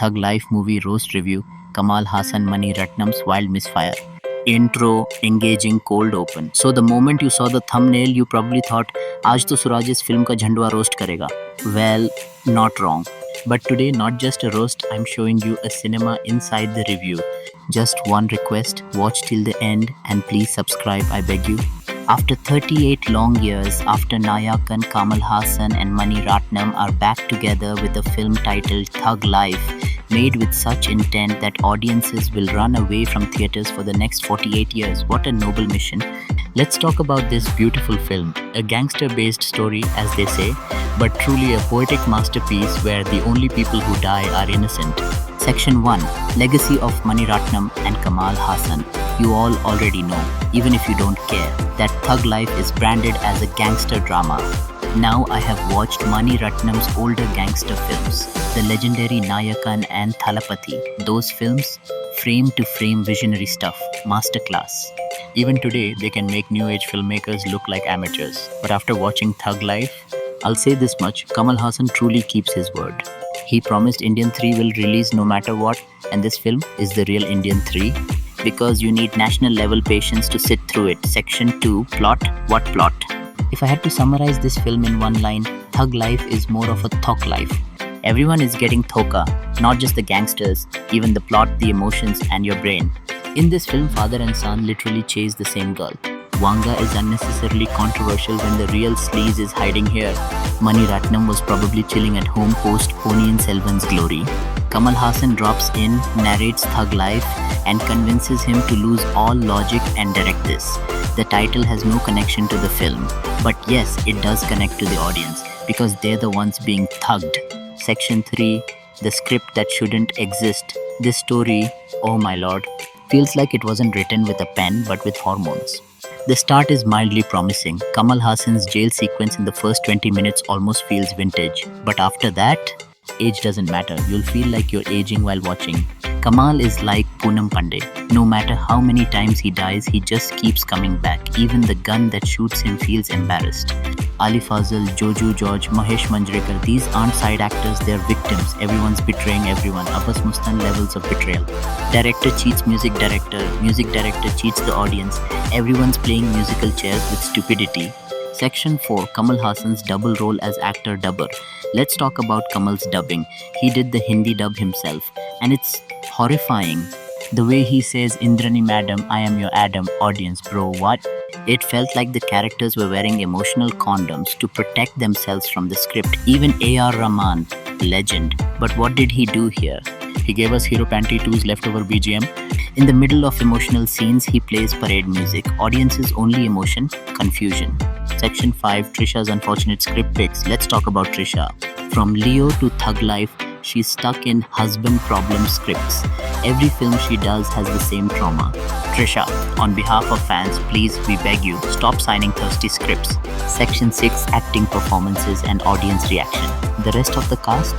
Thug Life movie roast review, Kamal, Haasan, Mani Ratnam's wild misfire. Intro, engaging, cold open. So the moment you saw the thumbnail, you probably thought, आज तो सूरज इस film का झंडवा roast करेगा. Well, not wrong. But today, not just a roast, I'm showing you a cinema inside the review. Just one request, watch till the end and please subscribe, I beg you. After 38 long years, after Nayakan, Kamal, Haasan and Mani Ratnam are back together with a film titled Thug Life, made with such intent that audiences will run away from theatres for the next 48 years. What a noble mission. Let's talk about this beautiful film, a gangster-based story as they say, but truly a poetic masterpiece where the only people who die are innocent. Section 1. Legacy of Mani Ratnam and Kamal Haasan. You all already know, even if you don't care, that Thug Life is branded as a gangster drama. Now I have watched Mani Ratnam's older gangster films, the legendary Nayakan and Thalapathy. Those films, frame-to-frame visionary stuff, masterclass. Even today, they can make new age filmmakers look like amateurs. But after watching Thug Life, I'll say this much, Kamal Haasan truly keeps his word. He promised Indian 3 will release no matter what, and this film is the real Indian 3. Because you need national level patience to sit through it. Section 2. Plot. What plot? If I had to summarize this film in one line, Thug Life is more of a thok life. Everyone is getting thoka, not just the gangsters, even the plot, the emotions and your brain. In this film, father and son literally chase the same girl. Wanga is unnecessarily controversial when the real sleaze is hiding here. Mani Ratnam was probably chilling at home post Ponniyin Selvan's glory. Kamal Haasan drops in, narrates Thug Life and convinces him to lose all logic and direct this. The title has no connection to the film, but yes, it does connect to the audience because they're the ones being thugged. Section 3. The script that shouldn't exist. This story, oh my lord, feels like it wasn't written with a pen but with hormones. The start is mildly promising. Kamal Haasan's jail sequence in the first 20 minutes almost feels vintage. But after that, age doesn't matter. You'll feel like you're aging while watching. Kamal is like Poonam Pandey. No matter how many times he dies, he just keeps coming back. Even the gun that shoots him feels embarrassed. Ali Fazal, Joju George, Mahesh Manjrekar, these aren't side actors, they're victims. Everyone's betraying everyone. Abbas Mustan levels of betrayal. Director cheats music director cheats the audience. Everyone's playing musical chairs with stupidity. Section 4. Kamal Haasan's double role as actor dubber. Let's talk about Kamal's dubbing. He did the Hindi dub himself and it's horrifying. The way he says, Indrani madam, I am your Adam. Audience, bro, what? It felt like the characters were wearing emotional condoms to protect themselves from the script. Even A.R. Rahman, legend. But what did he do here? He gave us Hero Panty 2's leftover BGM. In the middle of emotional scenes, he plays parade music. Audience's only emotion, confusion. Section 5. Trisha's unfortunate script picks. Let's talk about Trisha. From Leo to Thug Life, she's stuck in husband problem scripts. Every film she does has the same trauma. Trisha, on behalf of fans, please, we beg you, stop signing thirsty scripts. Section 6. Acting performances and audience reaction. The rest of the cast?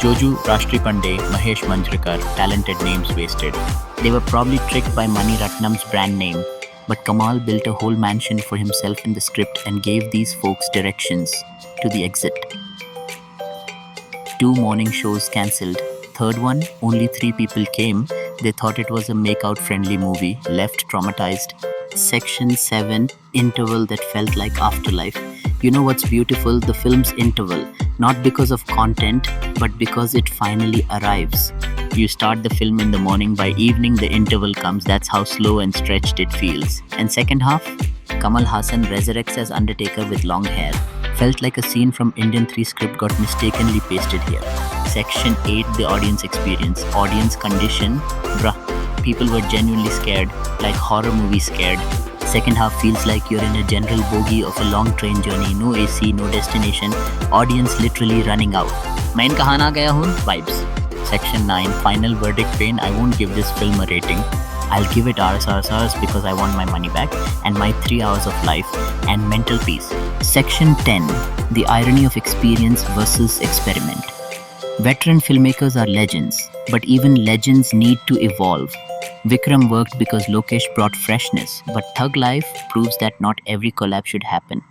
Joju, Rashtriya Pandey, Mahesh Manjrekar, talented names wasted. They were probably tricked by Mani Ratnam's brand name. But Kamal built a whole mansion for himself in the script and gave these folks directions to the exit. 2 morning shows cancelled. Third one, only 3 people came. They thought it was a make-out-friendly movie, left traumatized. Section 7. Interval that felt like afterlife. You know what's beautiful? The film's interval. Not because of content, but because it finally arrives. You start the film in the morning, by evening the interval comes. That's how slow and stretched it feels. And second half, Kamal Haasan resurrects as Undertaker with long hair. Felt like a scene from Indian 3 script got mistakenly pasted here. Section 8. The audience experience. Audience condition. Bruh, people were genuinely scared, like horror movie scared. Second half feels like you're in a general bogie of a long train journey. No AC, no destination. Audience literally running out. Main kahan aa gaya hoon? Vibes. Section 9. Final verdict pain. I won't give this film a rating. I'll give it RSRSRs because I want my money back and my 3 hours of life and mental peace. Section 10. The irony of experience versus experiment. Veteran filmmakers are legends, but even legends need to evolve. Vikram worked because Lokesh brought freshness, but Thug Life proves that not every collab should happen.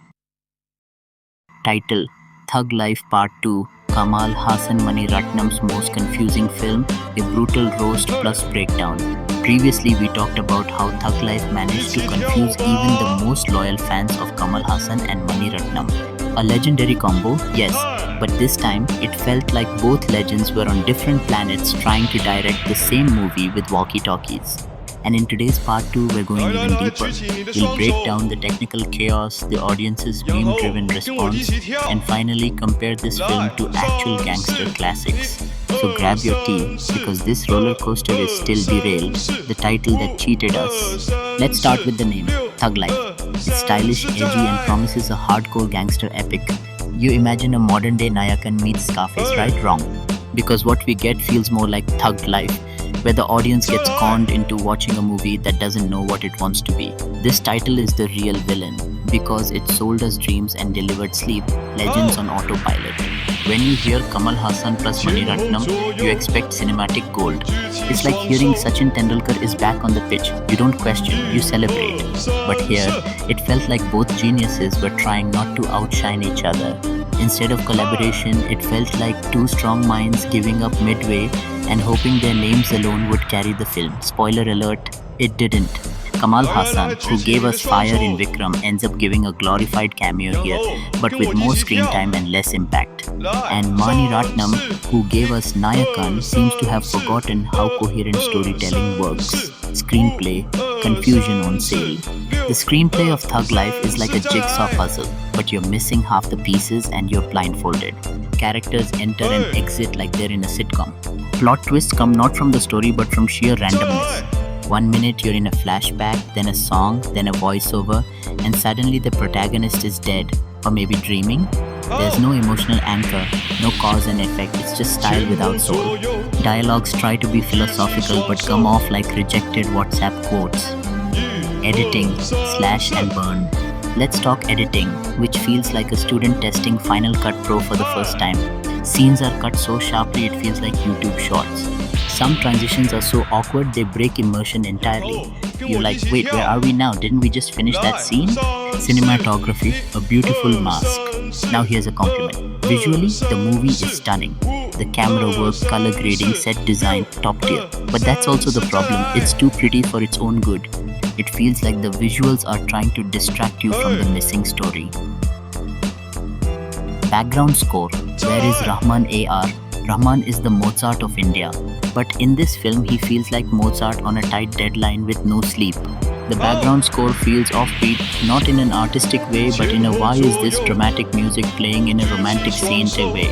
Title: Thug Life Part 2, Kamal Haasan Mani Ratnam's most confusing film, a brutal roast plus breakdown. Previously, we talked about how Thug Life managed to confuse even the most loyal fans of Kamal Haasan and Mani Ratnam. A legendary combo, yes, but this time it felt like both legends were on different planets trying to direct the same movie with walkie-talkies. And in today's part 2, we're going even deeper. We'll break down the technical chaos, the audience's meme-driven response, and finally compare this film to actual gangster classics. So grab your tea, because this roller coaster is still derailed, the title that cheated us. Let's start with the name, Thug Life. It's stylish, edgy, and promises a hardcore gangster epic. You imagine a modern-day Nayakan meets Scarface, right? Wrong. Because what we get feels more like Thug Life, where the audience gets conned into watching a movie that doesn't know what it wants to be. This title is the real villain, because it sold us dreams and delivered sleep, legends on autopilot. When you hear Kamal Haasan plus Mani Ratnam, you expect cinematic gold. It's like hearing Sachin Tendulkar is back on the pitch. You don't question, you celebrate. But here, it felt like both geniuses were trying not to outshine each other. Instead of collaboration, it felt like two strong minds giving up midway and hoping their names alone would carry the film. Spoiler alert, it didn't. Kamal Haasan, who gave us fire in Vikram, ends up giving a glorified cameo here, but with more screen time and less impact. And Mani Ratnam, who gave us Nayakan, seems to have forgotten how coherent storytelling works. Screenplay, confusion on sale. The screenplay of Thug Life is like a jigsaw puzzle, but you're missing half the pieces and you're blindfolded. Characters enter and exit like they're in a sitcom. Plot twists come not from the story but from sheer randomness. 1 minute you're in a flashback, then a song, then a voiceover, and suddenly the protagonist is dead, or maybe dreaming. There's no emotional anchor, no cause and effect, it's just style without soul. Dialogues try to be philosophical but come off like rejected WhatsApp quotes. Editing, slash and burn. Let's talk editing, which feels like a student testing Final Cut Pro for the first time. Scenes are cut so sharply it feels like YouTube shorts. Some transitions are so awkward they break immersion entirely. You're like, wait, where are we now? Didn't we just finish that scene? Cinematography, a beautiful mask. Now here's a compliment. Visually, the movie is stunning. The camera work, color grading, set design, top tier. But that's also the problem. It's too pretty for its own good. It feels like the visuals are trying to distract you from the missing story. Background score. Where is Rahman AR? Rahman is the Mozart of India. But in this film, he feels like Mozart on a tight deadline with no sleep. The background score feels offbeat, not in an artistic way, but in a why is this dramatic music playing in a romantic scene way.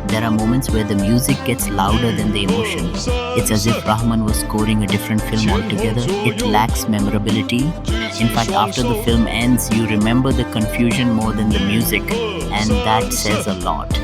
There are moments where the music gets louder than the emotion. It's as if Rahman was scoring a different film altogether. It lacks memorability. In fact, after the film ends, you remember the confusion more than the music, and that says a lot.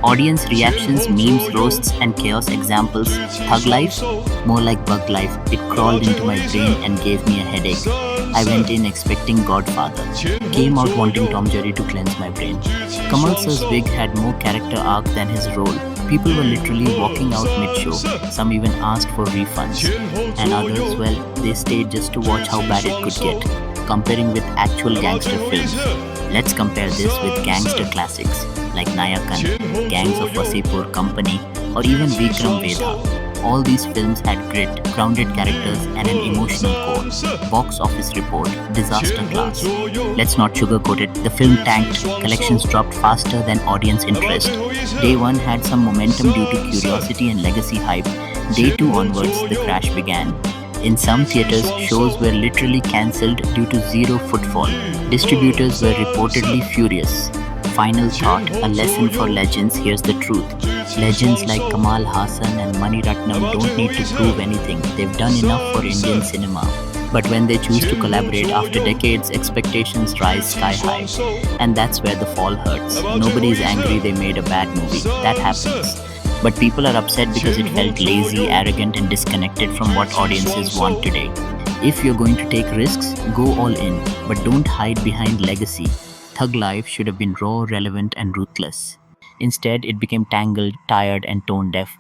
Audience reactions, memes, roasts, and chaos examples. Thug Life? More like Bug Life. It crawled into my brain and gave me a headache. I went in expecting Godfather. Came out wanting Tom Jerry to cleanse my brain. Kamal Sir's wig had more character arc than his role. People were literally walking out mid-show. Some even asked for refunds. And others, well, they stayed just to watch how bad it could get. Comparing with actual gangster films. Let's compare this with gangster classics like Nayakan, Gangs of Wasseypur Company, or even Vikram Vedha. All these films had grit, grounded characters, and an emotional core. Box office report, disaster class. Let's not sugarcoat it. The film tanked, collections dropped faster than audience interest. Day 1 had some momentum due to curiosity and legacy hype. Day 2 onwards, the crash began. In some theatres, shows were literally cancelled due to zero footfall. Distributors were reportedly furious. Final thought, a lesson for legends. Here's the truth. Legends like Kamal Haasan and Mani Ratnam don't need to prove anything. They've done enough for Indian cinema. But when they choose to collaborate after decades, expectations rise sky high. And that's where the fall hurts. Nobody's angry they made a bad movie. That happens. But people are upset because it felt lazy, arrogant, and disconnected from what audiences want today. If you're going to take risks, go all in, but don't hide behind legacy. Thug Life should have been raw, relevant, and ruthless. Instead, it became tangled, tired, and tone deaf.